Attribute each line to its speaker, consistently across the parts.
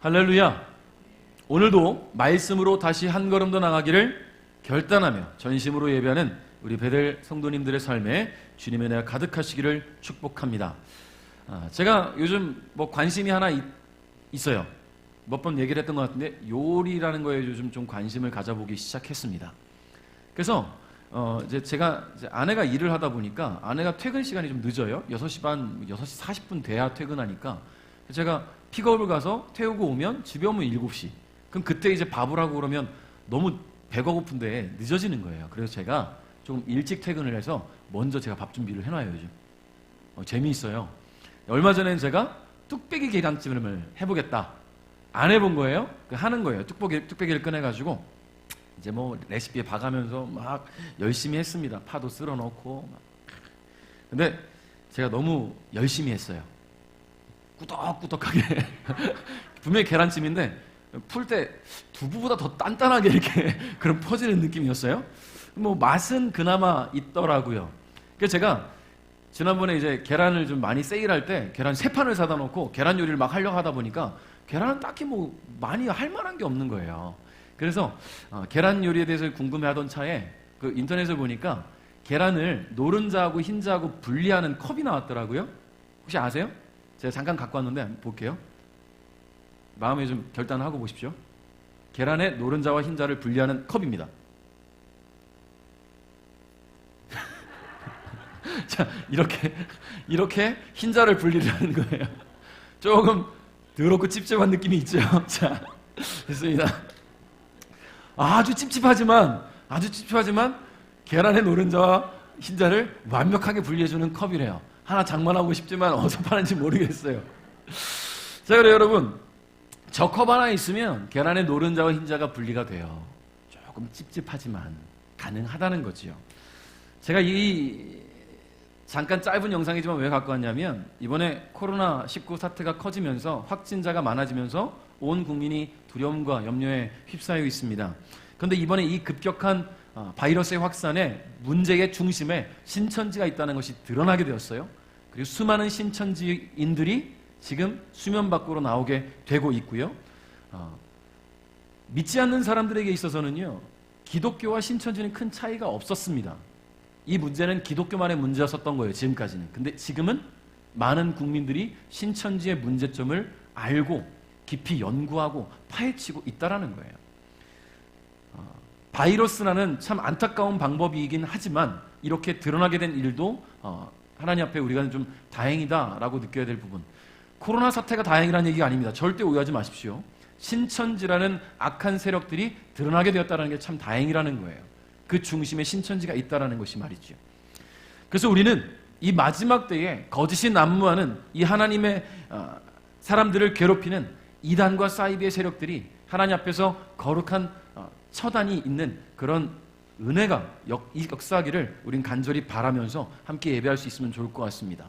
Speaker 1: 할렐루야. 오늘도 말씀으로 다시 한 걸음 더 나가기를 결단하며 전심으로 예배하는 우리 베델 성도님들의 삶에 주님의 은혜가 가득하시기를 축복합니다. 제가 요즘 관심이 하나 있어요. 몇 번 얘기를 했던 것 같은데 요리라는 거에 요즘 좀 관심을 가져보기 시작했습니다. 그래서 이제 제가 아내가 일을 하다 보니까 아내가 퇴근 시간이 좀 늦어요. 6시 반, 6시 40분 돼야 퇴근하니까 제가 픽업을 가서 태우고 오면 집에 오면 7시. 그럼 그때 이제 밥을 하고 그러면 너무 배가 고픈데 늦어지는 거예요. 그래서 제가 좀 일찍 퇴근을 해서 먼저 제가 밥 준비를 해놔요, 요즘. 재미있어요. 얼마 전에는 제가 뚝배기 계란찜을 해보겠다. 안 해본 거예요. 하는 거예요. 뚝배기를 꺼내가지고 이제 레시피에 봐가면서 막 열심히 했습니다. 파도 쓸어 넣고. 근데 제가 너무 열심히 했어요. 꾸덕꾸덕하게. 분명히 계란찜인데 풀 때 두부보다 더 단단하게 이렇게 그런 퍼지는 느낌이었어요. 맛은 그나마 있더라고요. 그래서 제가 지난번에 이제 계란을 좀 많이 세일할 때 계란 3판을 사다 놓고 계란 요리를 막 하려고 하다 보니까 계란은 딱히 많이 할 만한 게 없는 거예요. 그래서 계란 요리에 대해서 궁금해하던 차에 그 인터넷을 보니까 계란을 노른자하고 흰자하고 분리하는 컵이 나왔더라고요. 혹시 아세요? 제가 잠깐 갖고 왔는데 한번 볼게요. 마음에 좀 결단하고 보십시오. 계란의 노른자와 흰자를 분리하는 컵입니다. 자, 이렇게 흰자를 분리를 하는 거예요. 조금 더럽고 찝찝한 느낌이 있죠. 자, 됐습니다. 아주 찝찝하지만 계란의 노른자와 흰자를 완벽하게 분리해주는 컵이래요. 하나 장만하고 싶지만 어디서 파는지 모르겠어요. 자, 그래요 여러분, 저 컵 하나 있으면 계란의 노른자와 흰자가 분리가 돼요. 조금 찝찝하지만 가능하다는 거지요. 제가 잠깐 짧은 영상이지만 왜 갖고 왔냐면 이번에 코로나19 사태가 커지면서 확진자가 많아지면서 온 국민이 두려움과 염려에 휩싸여 있습니다. 그런데 이번에 이 급격한 바이러스의 확산에 문제의 중심에 신천지가 있다는 것이 드러나게 되었어요. 그리고 수많은 신천지인들이 지금 수면 밖으로 나오게 되고 있고요. 믿지 않는 사람들에게 있어서는요, 기독교와 신천지는 큰 차이가 없었습니다. 이 문제는 기독교만의 문제였었던 거예요, 지금까지는. 근데 지금은 많은 국민들이 신천지의 문제점을 알고 깊이 연구하고 파헤치고 있다는 거예요. 바이러스라는 참 안타까운 방법이긴 하지만 이렇게 드러나게 된 일도 하나님 앞에 우리가 좀 다행이다라고 느껴야 될 부분. 코로나 사태가 다행이라는 얘기가 아닙니다. 절대 오해하지 마십시오. 신천지라는 악한 세력들이 드러나게 되었다는 게 참 다행이라는 거예요. 그 중심에 신천지가 있다는 것이 말이죠. 그래서 우리는 이 마지막 때에 거짓이 난무하는 이 하나님의 사람들을 괴롭히는 이단과 사이비의 세력들이 하나님 앞에서 거룩한 처단이 있는 그런 은혜가 역사하기를 우린 간절히 바라면서 함께 예배할 수 있으면 좋을 것 같습니다.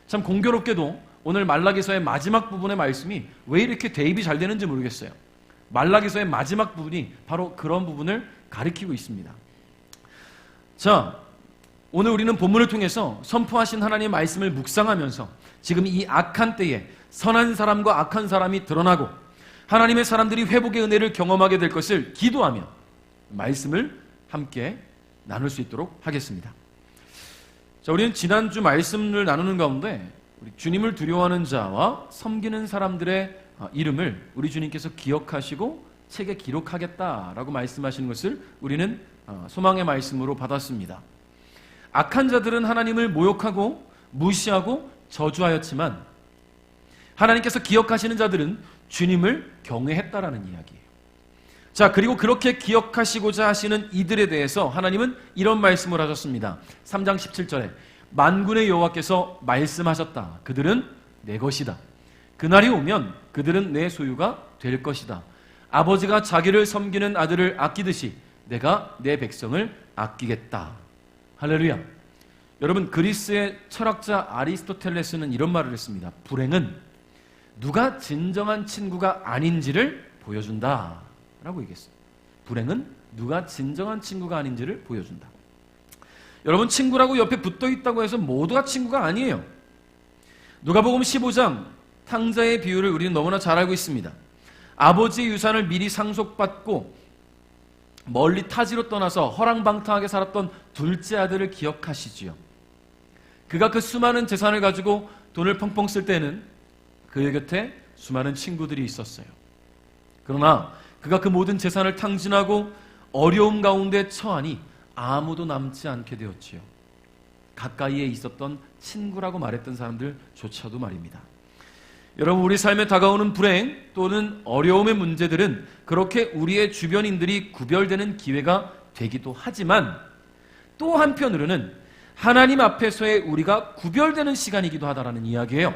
Speaker 1: 참 공교롭게도 오늘 말라기서의 마지막 부분의 말씀이 왜 이렇게 대입이 잘 되는지 모르겠어요. 말라기서의 마지막 부분이 바로 그런 부분을 가리키고 있습니다. 자, 오늘 우리는 본문을 통해서 선포하신 하나님의 말씀을 묵상하면서 지금 이 악한 때에 선한 사람과 악한 사람이 드러나고 하나님의 사람들이 회복의 은혜를 경험하게 될 것을 기도하며 말씀을 함께 나눌 수 있도록 하겠습니다. 자, 우리는 지난주 말씀을 나누는 가운데 우리 주님을 두려워하는 자와 섬기는 사람들의 이름을 우리 주님께서 기억하시고 책에 기록하겠다라고 말씀하시는 것을 우리는 소망의 말씀으로 받았습니다. 악한 자들은 하나님을 모욕하고 무시하고 저주하였지만 하나님께서 기억하시는 자들은 주님을 경외했다라는 이야기예요. 자, 그리고 그렇게 기억하시고자 하시는 이들에 대해서 하나님은 이런 말씀을 하셨습니다. 3장 17절에 만군의 여호와께서 말씀하셨다. 그들은 내 것이다. 그날이 오면 그들은 내 소유가 될 것이다. 아버지가 자기를 섬기는 아들을 아끼듯이 내가 내 백성을 아끼겠다. 할렐루야. 여러분, 그리스의 철학자 아리스토텔레스는 이런 말을 했습니다. 불행은 누가 진정한 친구가 아닌지를 보여준다 라고 얘기했어요. 불행은 누가 진정한 친구가 아닌지를 보여준다. 여러분, 친구라고 옆에 붙어 있다고 해서 모두가 친구가 아니에요. 누가복음 15장 탕자의 비유를 우리는 너무나 잘 알고 있습니다. 아버지의 유산을 미리 상속받고 멀리 타지로 떠나서 허랑방탕하게 살았던 둘째 아들을 기억하시지요. 그가 그 수많은 재산을 가지고 돈을 펑펑 쓸 때는 그의 곁에 수많은 친구들이 있었어요. 그러나 그가 그 모든 재산을 탕진하고 어려움 가운데 처하니 아무도 남지 않게 되었지요. 가까이에 있었던 친구라고 말했던 사람들조차도 말입니다. 여러분, 우리 삶에 다가오는 불행 또는 어려움의 문제들은 그렇게 우리의 주변인들이 구별되는 기회가 되기도 하지만 또 한편으로는 하나님 앞에서의 우리가 구별되는 시간이기도 하다라는 이야기예요.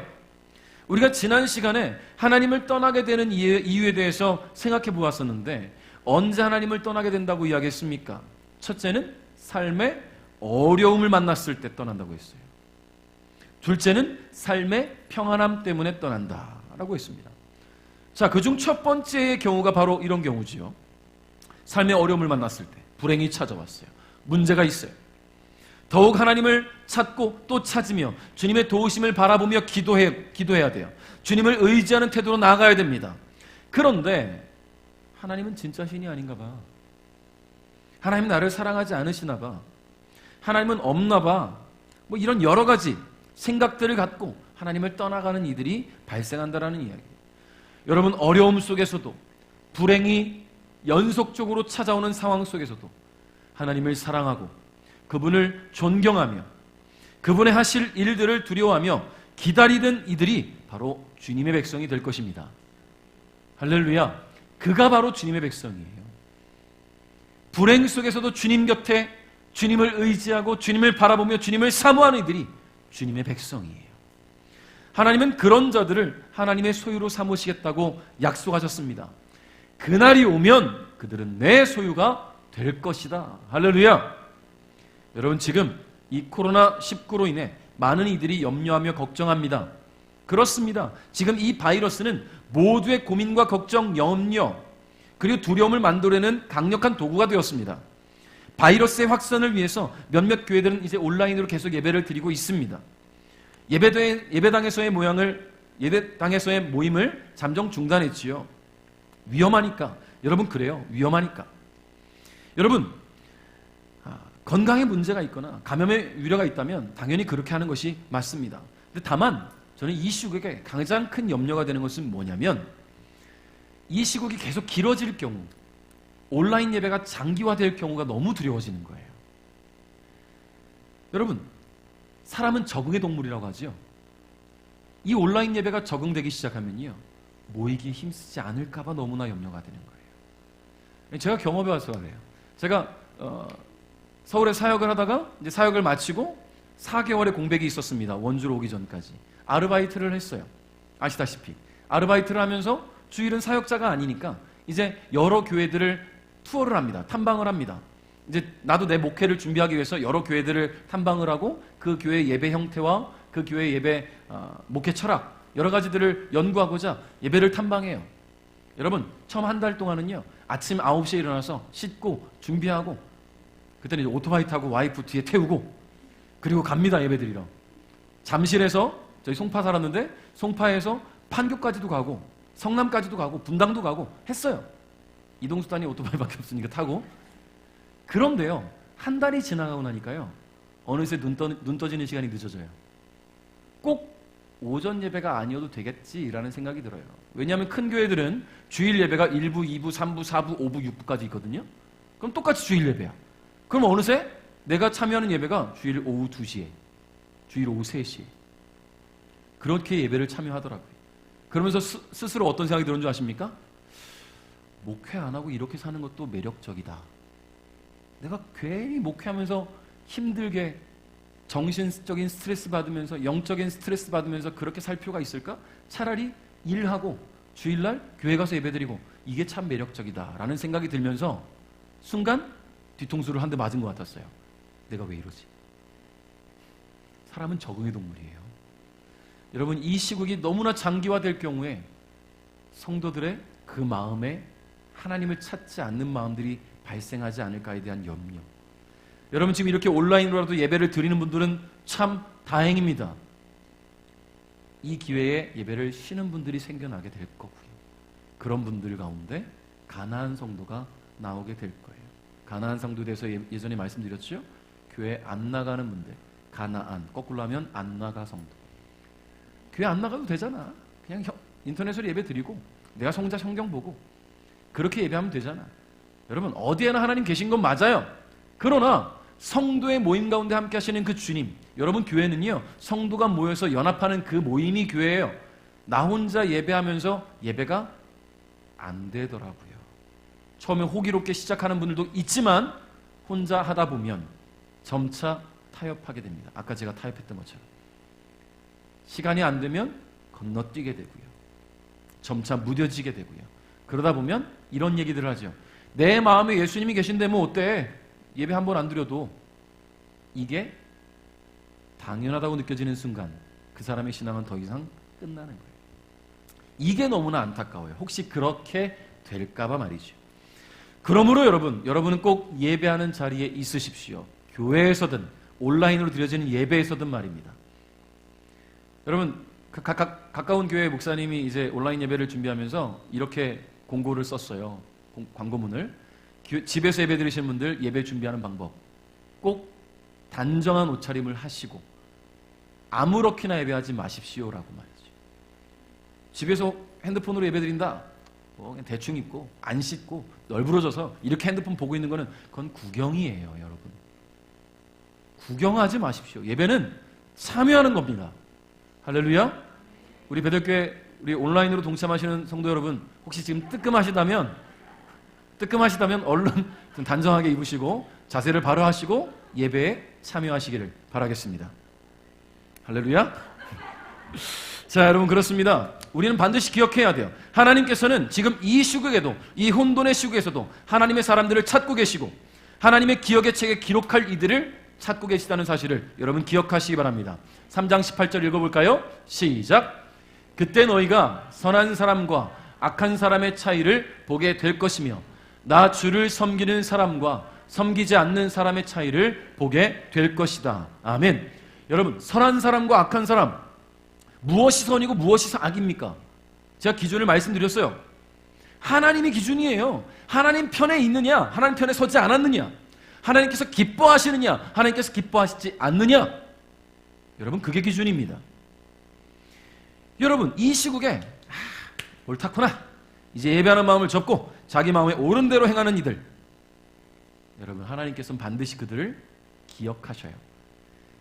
Speaker 1: 우리가 지난 시간에 하나님을 떠나게 되는 이유에 대해서 생각해 보았었는데 언제 하나님을 떠나게 된다고 이야기했습니까? 첫째는 삶의 어려움을 만났을 때 떠난다고 했어요. 둘째는 삶의 평안함 때문에 떠난다라고 했습니다. 자, 그중 첫 번째의 경우가 바로 이런 경우지요. 삶의 어려움을 만났을 때 불행이 찾아왔어요. 문제가 있어요. 더욱 하나님을 찾고 또 찾으며 주님의 도우심을 바라보며 기도해야 돼요. 주님을 의지하는 태도로 나아가야 됩니다. 그런데 하나님은 진짜 신이 아닌가 봐. 하나님 나를 사랑하지 않으시나 봐. 하나님은 없나 봐. 뭐 이런 여러 가지 생각들을 갖고 하나님을 떠나가는 이들이 발생한다라는 이야기예요. 여러분, 어려움 속에서도 불행이 연속적으로 찾아오는 상황 속에서도 하나님을 사랑하고 그분을 존경하며 그분의 하실 일들을 두려워하며 기다리던 이들이 바로 주님의 백성이 될 것입니다. 할렐루야. 그가 바로 주님의 백성이에요. 불행 속에서도 주님 곁에 주님을 의지하고 주님을 바라보며 주님을 사모하는 이들이 주님의 백성이에요. 하나님은 그런 자들을 하나님의 소유로 삼으시겠다고 약속하셨습니다. 그날이 오면 그들은 내 소유가 될 것이다. 할렐루야. 여러분, 지금 이 코로나19로 인해 많은 이들이 염려하며 걱정합니다. 그렇습니다. 지금 이 바이러스는 모두의 고민과 걱정, 염려 그리고 두려움을 만들어내는 강력한 도구가 되었습니다. 바이러스의 확산을 위해서 몇몇 교회들은 이제 온라인으로 계속 예배를 드리고 있습니다. 예배당에서의 모임을 잠정 중단했지요. 위험하니까. 여러분, 그래요. 위험하니까. 여러분, 건강에 문제가 있거나 감염의 우려가 있다면 당연히 그렇게 하는 것이 맞습니다. 근데 다만 저는 이 시국에 가장 큰 염려가 되는 것은 뭐냐면 이 시국이 계속 길어질 경우 온라인 예배가 장기화될 경우가 너무 두려워지는 거예요. 여러분, 사람은 적응의 동물이라고 하죠. 이 온라인 예배가 적응되기 시작하면요, 모이기 힘쓰지 않을까 봐 너무나 염려가 되는 거예요. 제가 경험해 와서 그래요. 제가 서울에 사역을 하다가 이제 사역을 마치고 4개월의 공백이 있었습니다. 원주로 오기 전까지. 아르바이트를 했어요. 아시다시피. 아르바이트를 하면서 주일은 사역자가 아니니까 이제 여러 교회들을 투어를 합니다. 탐방을 합니다. 이제 나도 내 목회를 준비하기 위해서 여러 교회들을 탐방을 하고 그 교회 예배 형태와 그 교회 예배 목회 철학 여러 가지들을 연구하고자 예배를 탐방해요. 여러분, 처음 한 달 동안은요, 아침 9시에 일어나서 씻고 준비하고 그때는 이제 오토바이 타고 와이프 뒤에 태우고 그리고 갑니다. 예배드리러. 잠실에서 저희 송파 살았는데 송파에서 판교까지도 가고 성남까지도 가고 분당도 가고 했어요. 이동수단이 오토바이밖에 없으니까 타고. 그런데요, 한 달이 지나가고 나니까요, 어느새 눈 떠지는 시간이 늦어져요. 꼭 오전 예배가 아니어도 되겠지라는 생각이 들어요. 왜냐하면 큰 교회들은 주일 예배가 1부, 2부, 3부, 4부, 5부, 6부까지 있거든요. 그럼 똑같이 주일 예배야. 그럼 어느새 내가 참여하는 예배가 주일 오후 2시에, 주일 오후 3시에 그렇게 예배를 참여하더라고요. 그러면서 스스로 어떤 생각이 드는 줄 아십니까? 목회 안 하고 이렇게 사는 것도 매력적이다. 내가 괜히 목회하면서 힘들게 정신적인 스트레스 받으면서 영적인 스트레스 받으면서 그렇게 살 필요가 있을까? 차라리 일하고 주일날 교회 가서 예배드리고 이게 참 매력적이다 라는 생각이 들면서 순간 뒤통수를 한 대 맞은 것 같았어요. 내가 왜 이러지? 사람은 적응의 동물이에요. 여러분, 이 시국이 너무나 장기화될 경우에 성도들의 그 마음에 하나님을 찾지 않는 마음들이 발생하지 않을까에 대한 염려. 여러분, 지금 이렇게 온라인으로라도 예배를 드리는 분들은 참 다행입니다. 이 기회에 예배를 쉬는 분들이 생겨나게 될 거고요. 그런 분들 가운데 가나안 성도가 나오게 될 거예요. 가나안 성도에 대해서 예전에 말씀드렸죠. 교회 안 나가는 분들, 가나안, 거꾸로 하면 안 나가 성도. 교회 안 나가도 되잖아. 그냥 인터넷으로 예배 드리고 내가 혼자 성경 보고 그렇게 예배하면 되잖아. 여러분, 어디에나 하나님 계신 건 맞아요. 그러나 성도의 모임 가운데 함께 하시는 그 주님, 여러분, 교회는요 성도가 모여서 연합하는 그 모임이 교회예요. 나 혼자 예배하면서 예배가 안 되더라고요. 처음에 호기롭게 시작하는 분들도 있지만 혼자 하다 보면 점차 타협하게 됩니다. 아까 제가 타협했던 것처럼 시간이 안 되면 건너뛰게 되고요. 점차 무뎌지게 되고요. 그러다 보면 이런 얘기들을 하죠. 내 마음에 예수님이 계신데 뭐 어때? 예배 한 번 안 드려도. 이게 당연하다고 느껴지는 순간 그 사람의 신앙은 더 이상 끝나는 거예요. 이게 너무나 안타까워요. 혹시 그렇게 될까봐 말이죠. 그러므로 여러분은 꼭 예배하는 자리에 있으십시오. 교회에서든 온라인으로 드려지는 예배에서든 말입니다. 여러분, 가까운 교회 목사님이 이제 온라인 예배를 준비하면서 이렇게 공고를 썼어요. 광고문을. 집에서 예배 드리시는 분들 예배 준비하는 방법. 꼭 단정한 옷차림을 하시고 아무렇게나 예배하지 마십시오라고 말이죠. 집에서 핸드폰으로 예배 드린다. 그냥 대충 입고 안 씻고 널브러져서 이렇게 핸드폰 보고 있는 거는 그건 구경이에요, 여러분. 구경하지 마십시오. 예배는 참여하는 겁니다. 할렐루야. 우리 베들교회 우리 온라인으로 동참하시는 성도 여러분, 혹시 지금 뜨끔하시다면 얼른 좀 단정하게 입으시고 자세를 바로 하시고 예배에 참여하시기를 바라겠습니다. 할렐루야. 자, 여러분, 그렇습니다. 우리는 반드시 기억해야 돼요. 하나님께서는 지금 이 시국에도, 이 혼돈의 시국에서도 하나님의 사람들을 찾고 계시고 하나님의 기억의 책에 기록할 이들을 찾고 계시다는 사실을 여러분 기억하시기 바랍니다. 3장 18절 읽어볼까요? 시작. 그때 너희가 선한 사람과 악한 사람의 차이를 보게 될 것이며 나 주를 섬기는 사람과 섬기지 않는 사람의 차이를 보게 될 것이다. 아멘. 여러분, 선한 사람과 악한 사람, 무엇이 선이고 무엇이 악입니까? 제가 기준을 말씀드렸어요. 하나님이 기준이에요. 하나님 편에 있느냐, 하나님 편에 서지 않았느냐, 하나님께서 기뻐하시느냐, 하나님께서 기뻐하시지 않느냐, 여러분, 그게 기준입니다. 여러분, 이 시국에 옳다구나, 이제 예배하는 마음을 접고 자기 마음에 옳은 대로 행하는 이들, 여러분, 하나님께서는 반드시 그들을 기억하셔요.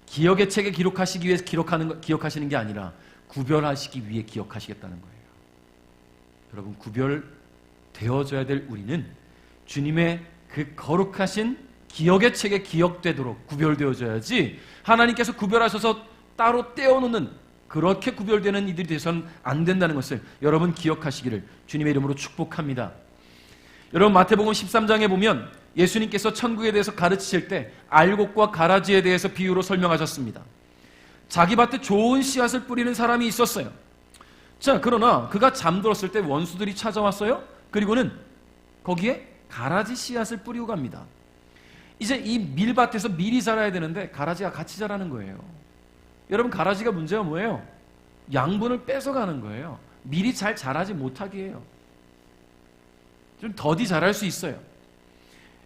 Speaker 1: 기억의 책에 기록하시기 위해서 기억하시는 게 아니라 구별하시기 위해 기억하시겠다는 거예요. 여러분, 구별되어져야 될 우리는 주님의 그 거룩하신 기억의 책에 기억되도록 구별되어져야지, 하나님께서 구별하셔서 따로 떼어놓는, 그렇게 구별되는 이들이 되서는 안 된다는 것을 여러분 기억하시기를 주님의 이름으로 축복합니다. 여러분, 마태복음 13장에 보면 예수님께서 천국에 대해서 가르치실 때 알곡과 가라지에 대해서 비유로 설명하셨습니다. 자기 밭에 좋은 씨앗을 뿌리는 사람이 있었어요. 자, 그러나 그가 잠들었을 때 원수들이 찾아왔어요. 그리고는 거기에 가라지 씨앗을 뿌리고 갑니다. 이제 이 밀밭에서 밀이 자라야 되는데 가라지가 같이 자라는 거예요. 여러분, 가라지가 문제가 뭐예요? 양분을 뺏어가는 거예요. 밀이 잘 자라지 못하게 해요. 좀 더디 자랄 수 있어요.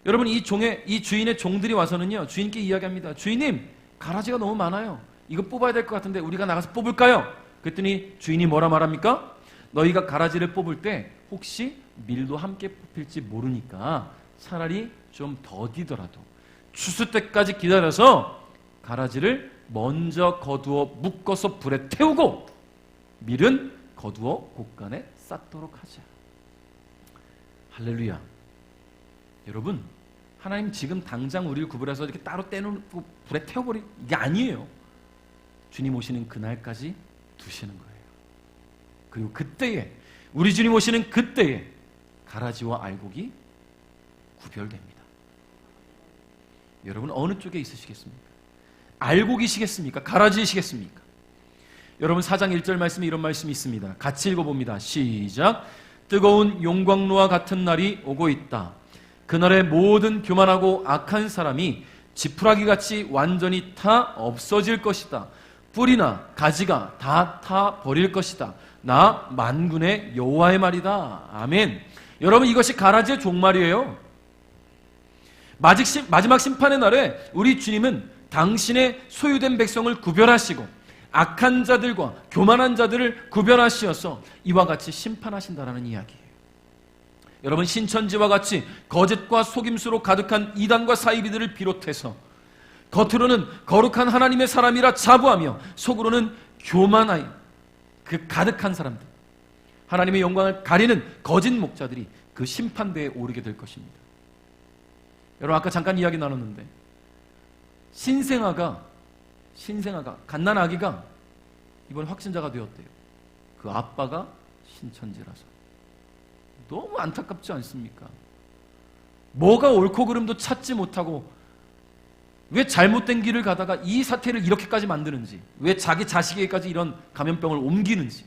Speaker 1: 여러분, 이 주인의 종들이 와서는요, 주인께 이야기합니다. 주인님, 가라지가 너무 많아요. 이거 뽑아야 될 것 같은데 우리가 나가서 뽑을까요? 그랬더니 주인이 뭐라 말합니까? 너희가 가라지를 뽑을 때 혹시 밀도 함께 뽑힐지 모르니까 차라리 좀 더디더라도 추수 때까지 기다려서 가라지를 먼저 거두어 묶어서 불에 태우고 밀은 거두어 곳간에 쌓도록 하자. 할렐루야. 여러분, 하나님 지금 당장 우리를 구별해서 이렇게 따로 떼놓고 불에 태워버리는 게 아니에요. 주님 오시는 그날까지 두시는 거예요. 그리고 그때에, 우리 주님 오시는 그때에 가라지와 알곡이 구별됩니다. 여러분, 어느 쪽에 있으시겠습니까? 알곡이시겠습니까? 가라지이시겠습니까? 여러분, 4장 1절 말씀에 이런 말씀이 있습니다. 같이 읽어봅니다. 시작. 뜨거운 용광로와 같은 날이 오고 있다. 그날의 모든 교만하고 악한 사람이 지푸라기같이 완전히 타 없어질 것이다. 뿌리나 가지가 다 타 버릴 것이다. 나 만군의 여호와의 말이다. 아멘. 여러분, 이것이 가라지의 종말이에요. 마지막 심판의 날에 우리 주님은 당신의 소유된 백성을 구별하시고 악한 자들과 교만한 자들을 구별하시어서 이와 같이 심판하신다라는 이야기예요. 여러분, 신천지와 같이 거짓과 속임수로 가득한 이단과 사이비들을 비롯해서 겉으로는 거룩한 하나님의 사람이라 자부하며 속으로는 교만하여 그 가득한 사람들, 하나님의 영광을 가리는 거짓 목자들이 그 심판대에 오르게 될 것입니다. 여러분, 아까 잠깐 이야기 나눴는데 신생아가 갓난아기가 이번 확진자가 되었대요. 그 아빠가 신천지라서. 너무 안타깝지 않습니까? 뭐가 옳고 그름도 찾지 못하고 왜 잘못된 길을 가다가 이 사태를 이렇게까지 만드는지, 왜 자기 자식에게까지 이런 감염병을 옮기는지,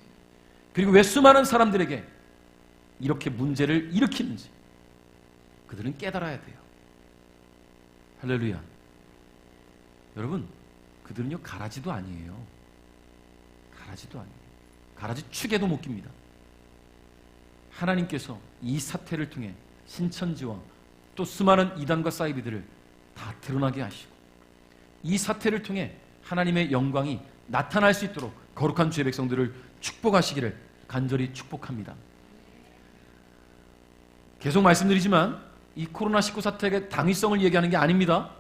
Speaker 1: 그리고 왜 수많은 사람들에게 이렇게 문제를 일으키는지 그들은 깨달아야 돼요. 할렐루야. 여러분, 그들은요 가라지도 아니에요. 가라지도 아니에요. 가라지 축에도 못 깁니다. 하나님께서 이 사태를 통해 신천지와 또 수많은 이단과 사이비들을 다 드러나게 하시고 이 사태를 통해 하나님의 영광이 나타날 수 있도록 거룩한 주의 백성들을 축복하시기를 간절히 축복합니다. 계속 말씀드리지만 이 코로나19 사태의 당위성을 얘기하는 게 아닙니다.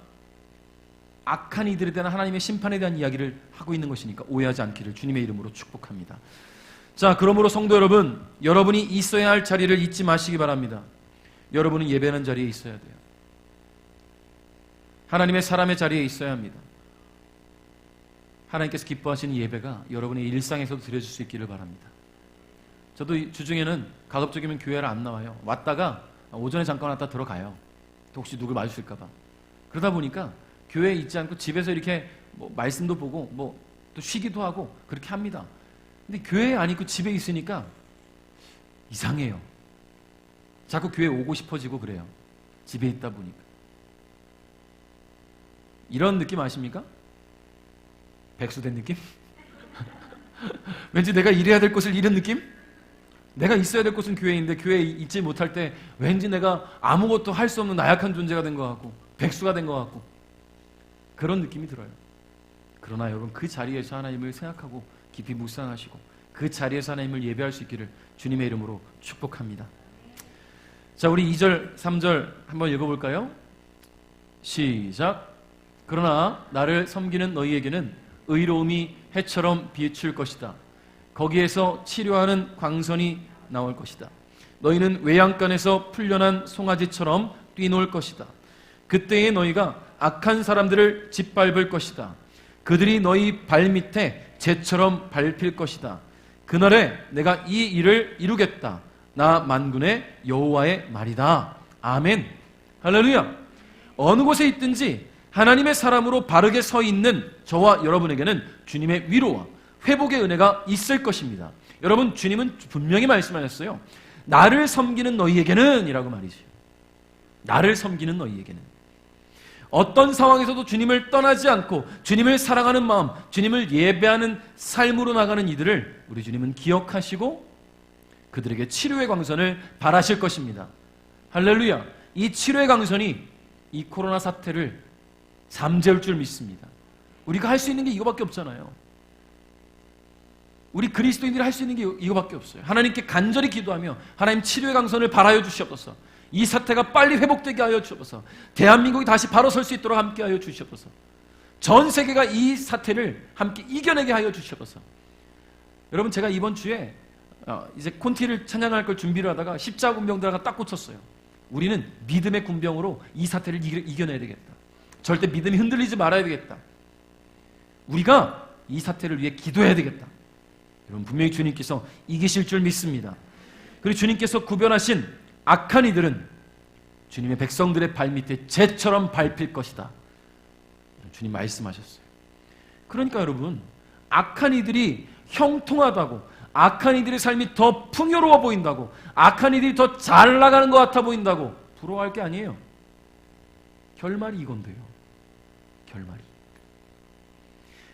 Speaker 1: 악한 이들에 대한 하나님의 심판에 대한 이야기를 하고 있는 것이니까 오해하지 않기를 주님의 이름으로 축복합니다. 자, 그러므로 성도 여러분, 여러분이 있어야 할 자리를 잊지 마시기 바랍니다. 여러분은 예배하는 자리에 있어야 돼요. 하나님의 사람의 자리에 있어야 합니다. 하나님께서 기뻐하시는 예배가 여러분의 일상에서도 드려질 수 있기를 바랍니다. 저도 주중에는 가급적이면 교회를 안 나와요. 왔다가 오전에 잠깐 왔다 들어가요. 또 혹시 누굴 마주칠까 봐. 그러다 보니까 교회에 있지 않고 집에서 이렇게 뭐 말씀도 보고 뭐 또 쉬기도 하고 그렇게 합니다. 근데 교회에 안 있고 집에 있으니까 이상해요. 자꾸 교회에 오고 싶어지고 그래요. 집에 있다 보니까. 이런 느낌 아십니까? 백수된 느낌? 왠지 내가 일해야 될 곳을 잃은 느낌? 내가 있어야 될 곳은 교회인데 교회에 있지 못할 때 왠지 내가 아무것도 할 수 없는 나약한 존재가 된 것 같고 백수가 된 것 같고 그런 느낌이 들어요. 그러나 여러분, 그 자리에서 하나님을 생각하고 깊이 묵상하시고 그 자리에서 하나님을 예배할 수 있기를 주님의 이름으로 축복합니다. 자, 우리 2절, 3절 한번 읽어볼까요? 시작. 그러나 나를 섬기는 너희에게는 의로움이 해처럼 비출 것이다. 거기에서 치료하는 광선이 나올 것이다. 너희는 외양간에서 풀려난 송아지처럼 뛰놀 것이다. 그때에 너희가 악한 사람들을 짓밟을 것이다. 그들이 너희 발밑에 재처럼 밟힐 것이다. 그날에 내가 이 일을 이루겠다. 나 만군의 여호와의 말이다. 아멘. 할렐루야. 어느 곳에 있든지 하나님의 사람으로 바르게 서 있는 저와 여러분에게는 주님의 위로와 회복의 은혜가 있을 것입니다. 여러분, 주님은 분명히 말씀하셨어요. 나를 섬기는 너희에게는 이라고 말이죠. 나를 섬기는 너희에게는. 어떤 상황에서도 주님을 떠나지 않고 주님을 사랑하는 마음, 주님을 예배하는 삶으로 나가는 이들을 우리 주님은 기억하시고 그들에게 치료의 광선을 발하실 것입니다. 할렐루야. 이 치료의 광선이 이 코로나 사태를 잠재울 줄 믿습니다. 우리가 할 수 있는 게 이거밖에 없잖아요. 우리 그리스도인들이 할 수 있는 게 이거밖에 없어요. 하나님께 간절히 기도하며 하나님 치료의 광선을 발하여 주시옵소서. 이 사태가 빨리 회복되게 하여 주옵소서. 대한민국이 다시 바로 설 수 있도록 함께 하여 주시옵소서. 전 세계가 이 사태를 함께 이겨내게 하여 주시옵소서. 여러분, 제가 이번 주에 이제 콘티를 찬양할 걸 준비를 하다가 십자가 군병들하고 딱 꽂혔어요. 우리는 믿음의 군병으로 이 사태를 이겨내야 되겠다. 절대 믿음이 흔들리지 말아야 되겠다. 우리가 이 사태를 위해 기도해야 되겠다. 여러분, 분명히 주님께서 이기실 줄 믿습니다. 그리고 주님께서 구별하신 악한 이들은 주님의 백성들의 발밑에 재처럼 밟힐 것이다. 주님 말씀하셨어요. 그러니까 여러분, 악한 이들이 형통하다고, 악한 이들의 삶이 더 풍요로워 보인다고, 악한 이들이 더 잘 나가는 것 같아 보인다고 부러워할 게 아니에요. 결말이 이건데요. 결말이.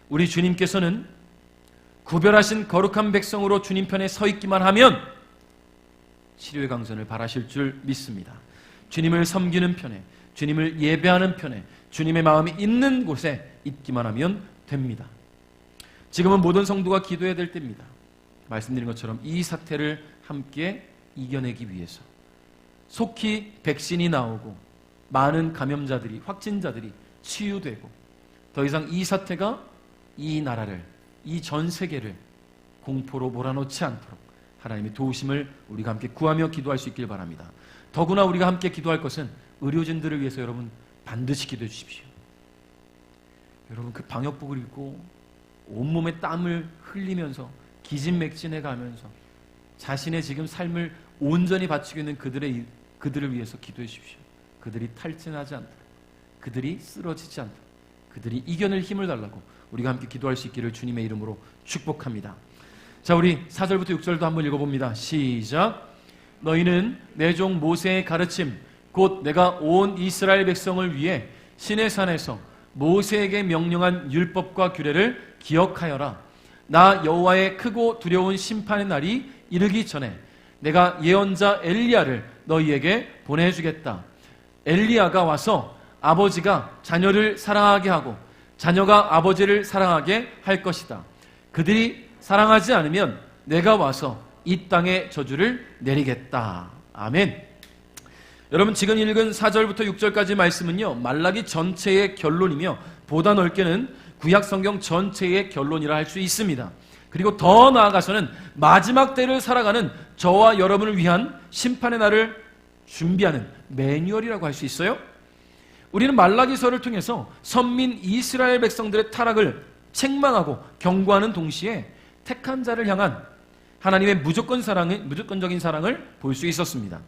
Speaker 1: 우리 주님께서는 구별하신 거룩한 백성으로 주님 편에 서 있기만 하면 치료의 강선을 바라실 줄 믿습니다. 주님을 섬기는 편에, 주님을 예배하는 편에, 주님의 마음이 있는 곳에 있기만 하면 됩니다. 지금은 모든 성도가 기도해야 될 때입니다. 말씀드린 것처럼 이 사태를 함께 이겨내기 위해서 속히 백신이 나오고 많은 감염자들이, 확진자들이 치유되고 더 이상 이 사태가 이 나라를, 이 전 세계를 공포로 몰아넣지 않도록 하나님의 도우심을 우리가 함께 구하며 기도할 수 있길 바랍니다. 더구나 우리가 함께 기도할 것은 의료진들을 위해서 여러분 반드시 기도해 주십시오. 여러분 그 방역복을 입고 온몸에 땀을 흘리면서 기진맥진해 가면서 자신의 지금 삶을 온전히 바치고 있는 그들을 위해서 기도해 주십시오. 그들이 탈진하지 않도록, 그들이 쓰러지지 않도록, 그들이 이겨낼 힘을 달라고 우리가 함께 기도할 수 있기를 주님의 이름으로 축복합니다. 자, 우리 4절부터 6절도 한번 읽어봅니다. 시작. 너희는 내 종 모세의 가르침 곧 내가 온 이스라엘 백성을 위해 시내산에서 모세에게 명령한 율법과 규례를 기억하여라. 나 여호와의 크고 두려운 심판의 날이 이르기 전에 내가 예언자 엘리야를 너희에게 보내주겠다. 엘리야가 와서 아버지가 자녀를 사랑하게 하고 자녀가 아버지를 사랑하게 할 것이다. 그들이 사랑하지 않으면 내가 와서 이 땅에 저주를 내리겠다. 아멘. 여러분 지금 읽은 4절부터 6절까지 말씀은요, 말라기 전체의 결론이며 보다 넓게는 구약 성경 전체의 결론이라 할 수 있습니다. 그리고 더 나아가서는 마지막 때를 살아가는 저와 여러분을 위한 심판의 날을 준비하는 매뉴얼이라고 할 수 있어요. 우리는 말라기서를 통해서 선민 이스라엘 백성들의 타락을 책망하고 경고하는 동시에 택한 자를 향한 하나님의 무조건적인 사랑을 볼 수 있었습니다.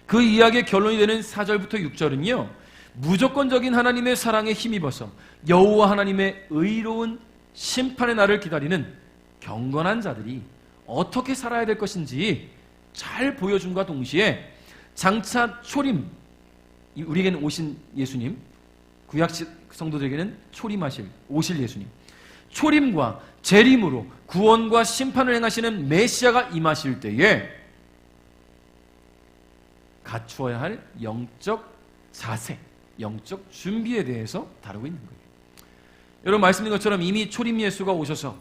Speaker 1: 그 이야기의 결론이 되는 4절부터 6절은요, 무조건적인 하나님의 사랑에 힘입어서 여호와 하나님의 의로운 심판의 날을 기다리는 경건한 자들이 어떻게 살아야 될 것인지 잘 보여줌과 동시에 장차 초림, 우리에게는 오신 예수님, 구약 성도들에게는 오실 예수님, 초림과 재림으로 구원과 심판을 행하시는 메시아가 임하실 때에 갖추어야 할 영적 자세, 영적 준비에 대해서 다루고 있는 거예요. 여러분 말씀드린 것처럼 이미 초림 예수가 오셔서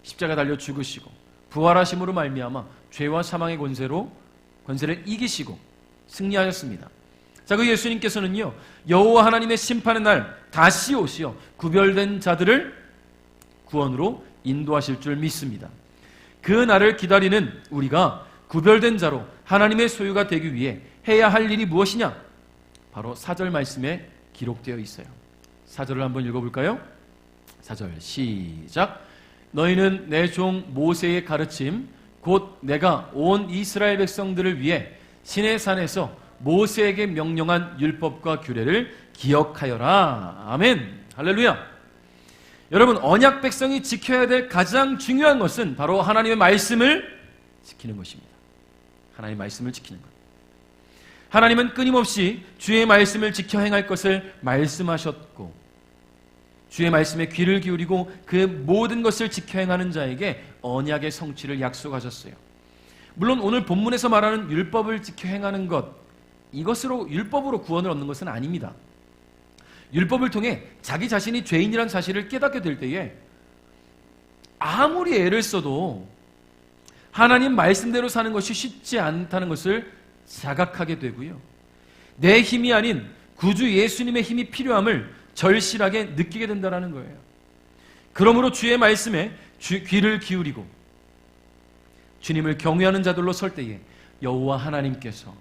Speaker 1: 십자가 달려 죽으시고 부활하심으로 말미암아 죄와 사망의 권세를 이기시고 승리하셨습니다. 자, 그 예수님께서는요, 여호와 하나님의 심판의 날 다시 오시어 구별된 자들을 구원으로 인도하실 줄 믿습니다. 그 날을 기다리는 우리가 구별된 자로 하나님의 소유가 되기 위해 해야 할 일이 무엇이냐? 바로 4절 말씀에 기록되어 있어요. 4절을 한번 읽어볼까요? 4절 시작. 너희는 내 종 모세의 가르침 곧 내가 온 이스라엘 백성들을 위해 시내산에서 모세에게 명령한 율법과 규례를 기억하여라. 아멘. 할렐루야. 여러분 언약 백성이 지켜야 될 가장 중요한 것은 바로 하나님의 말씀을 지키는 것입니다. 하나님의 말씀을 지키는 것. 하나님은 끊임없이 주의 말씀을 지켜 행할 것을 말씀하셨고 주의 말씀에 귀를 기울이고 그 모든 것을 지켜 행하는 자에게 언약의 성취를 약속하셨어요. 물론 오늘 본문에서 말하는 율법을 지켜 행하는 것, 이것으로 율법으로 구원을 얻는 것은 아닙니다. 율법을 통해 자기 자신이 죄인이라는 사실을 깨닫게 될 때에 아무리 애를 써도 하나님 말씀대로 사는 것이 쉽지 않다는 것을 자각하게 되고요. 내 힘이 아닌 구주 예수님의 힘이 필요함을 절실하게 느끼게 된다는 거예요. 그러므로 주의 말씀에 귀를 기울이고 주님을 경외하는 자들로 설 때에 여호와 하나님께서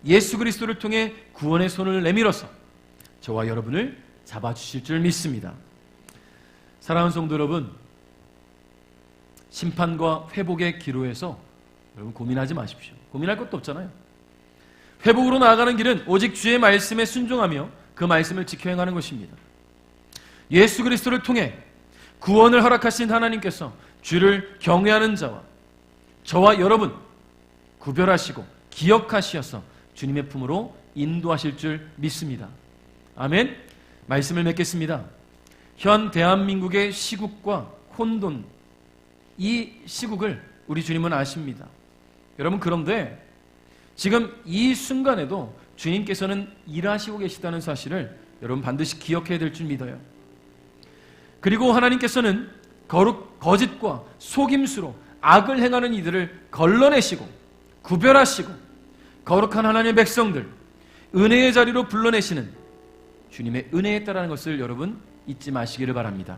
Speaker 1: 예수 그리스도를 통해 구원의 손을 내밀어서 저와 여러분을 잡아주실 줄 믿습니다. 사랑하는 성도 여러분, 심판과 회복의 기로에서 여러분 고민하지 마십시오. 고민할 것도 없잖아요. 회복으로 나아가는 길은 오직 주의 말씀에 순종하며 그 말씀을 지켜 행하는 것입니다. 예수 그리스도를 통해 구원을 허락하신 하나님께서 주를 경외하는 저와 여러분 구별하시고 기억하시어서 주님의 품으로 인도하실 줄 믿습니다. 아멘. 말씀을 맺겠습니다. 현 대한민국의 시국과 혼돈, 이 시국을 우리 주님은 아십니다. 여러분, 그런데 지금 이 순간에도 주님께서는 일하시고 계시다는 사실을 여러분 반드시 기억해야 될 줄 믿어요. 그리고 하나님께서는 거짓과 속임수로 악을 행하는 이들을 걸러내시고 구별하시고 거룩한 하나님의 백성들, 은혜의 자리로 불러내시는 주님의 은혜에 있다는 것을 여러분 잊지 마시기를 바랍니다.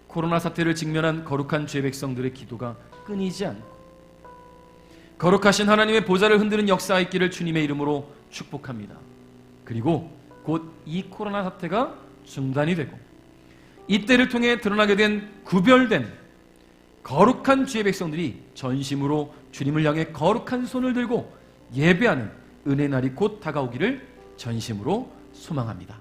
Speaker 1: 코로나 사태를 직면한 거룩한 주의 백성들의 기도가 끊이지 않고 거룩하신 하나님의 보좌를 흔드는 역사가 있기를 주님의 이름으로 축복합니다. 그리고 곧 이 코로나 사태가 중단이 되고 이때를 통해 드러나게 된 구별된 거룩한 주의 백성들이 전심으로 주님을 향해 거룩한 손을 들고 예배하는 은혜의 날이 곧 다가오기를 전심으로 소망합니다.